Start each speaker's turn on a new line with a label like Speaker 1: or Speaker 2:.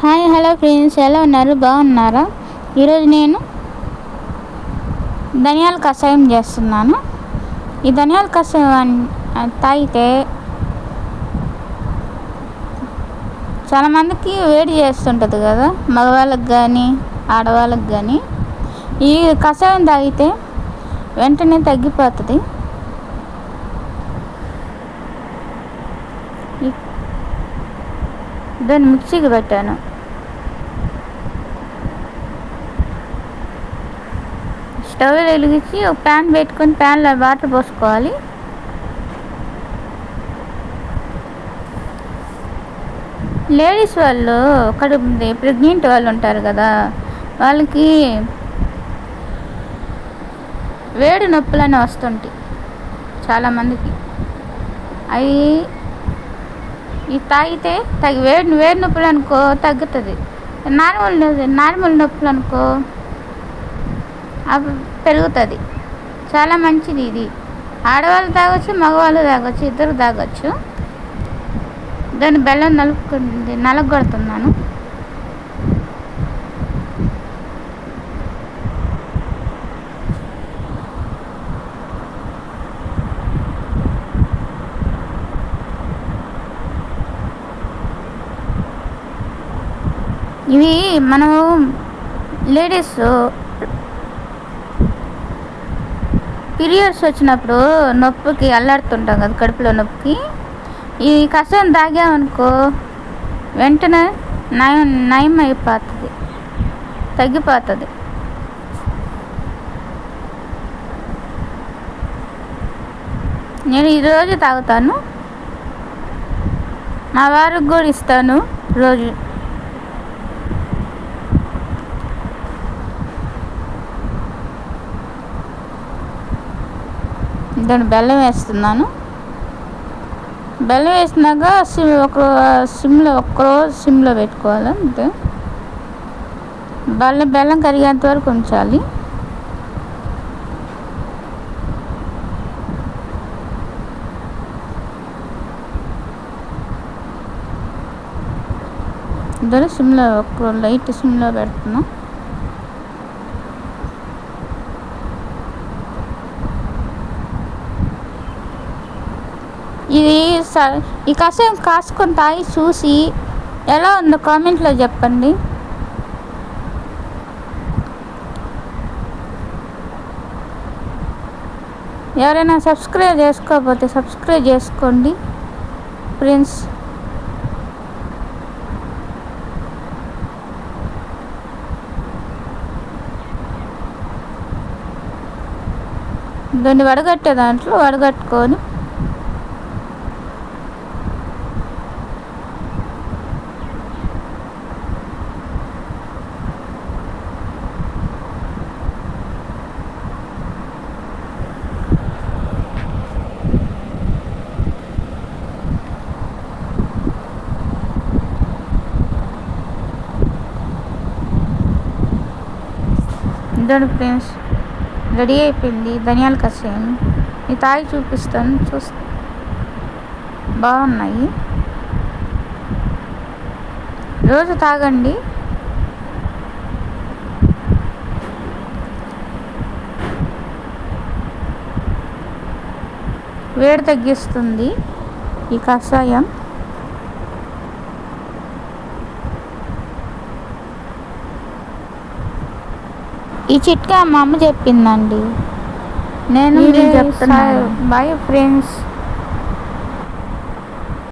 Speaker 1: Hi hello friends, ఎలా ఉన్నారు? బాగున్నారా? ఈరోజు నేను ధనియాల కషాయం చేస్తున్నాను. ఈ ధనియాల కషాయం తాగితే చాలామందికి వేడి చేస్తుంటుంది కదా, మగవాళ్ళకి కానీ ఆడవాళ్ళకి కానీ. ఈ కషాయం తాగితే వెంటనే తగ్గిపోతుంది. దాన్ని మిక్సీకి పెట్టాను. స్టవ్ వెలిగించి ఒక ప్యాన్ పెట్టుకొని ప్యాన్లో వాటర్ పోసుకోవాలి. లేడీస్ వాళ్ళు ప్రెగ్నెంట్ వాళ్ళు ఉంటారు కదా, వాళ్ళకి వేడి నొప్పులని వస్తుంటాయి చాలామందికి. అవి తాగితే వేడి నొప్పులు అనుకో తగ్గుతుంది. నార్మల్ నొప్పులు అనుకో అవి పెరుగుతుంది. చాలా మంచిది ఇది. ఆడవాళ్ళు తాగొచ్చు, మగవాళ్ళు తాగొచ్చు, ఇద్దరు తాగొచ్చు. దాన్ని బెల్లం నలగొడుతున్నాను. ఇవి మనం లేడీస్ పీరియడ్స్ వచ్చినప్పుడు నొప్పికి అల్లాడుతుంటాం కదా, కడుపులో నొప్పికి ఈ కషాయం తాగామనుకో వెంటనే నయం అయిపోతుంది, తగ్గిపోతుంది. నేను ఈరోజు తాగుతాను, మా వారికి కూడా ఇస్తాను రోజు. దాన్ని బెల్లం వేస్తున్నాను. బెల్లం వేసినాక ఒక్కరోజు సిమ్లో పెట్టుకోవాలి అంతే. బెల్లం కరిగేంత వరకు ఉంచాలి. దాన్ని సిమ్లో లైట్ సిమ్లో పెడుతున్నాం. ఈ కషాయం కాసుకొని తాగి చూసి ఎలా ఉందో కామెంట్లో చెప్పండి. ఎవరైనా సబ్స్క్రైబ్ చేసుకోకపోతే సబ్స్క్రైబ్ చేసుకోండి ఫ్రెండ్స్. దాన్ని వడగట్టే దాంట్లో వడగట్టుకొని ఇదండి ఫ్రెండ్స్, రెడీ అయిపోయింది ధనియాల కషాయం. ఇది తాగి చూపిస్తాను, బాగున్నాయి. రోజు తాగండి. వేడి తగ్గిస్తుంది ఈ కషాయం. ఈ చిట్కా మా అమ్మ చెప్పిందండి, నేను చెప్తున్నాను. Boy friends.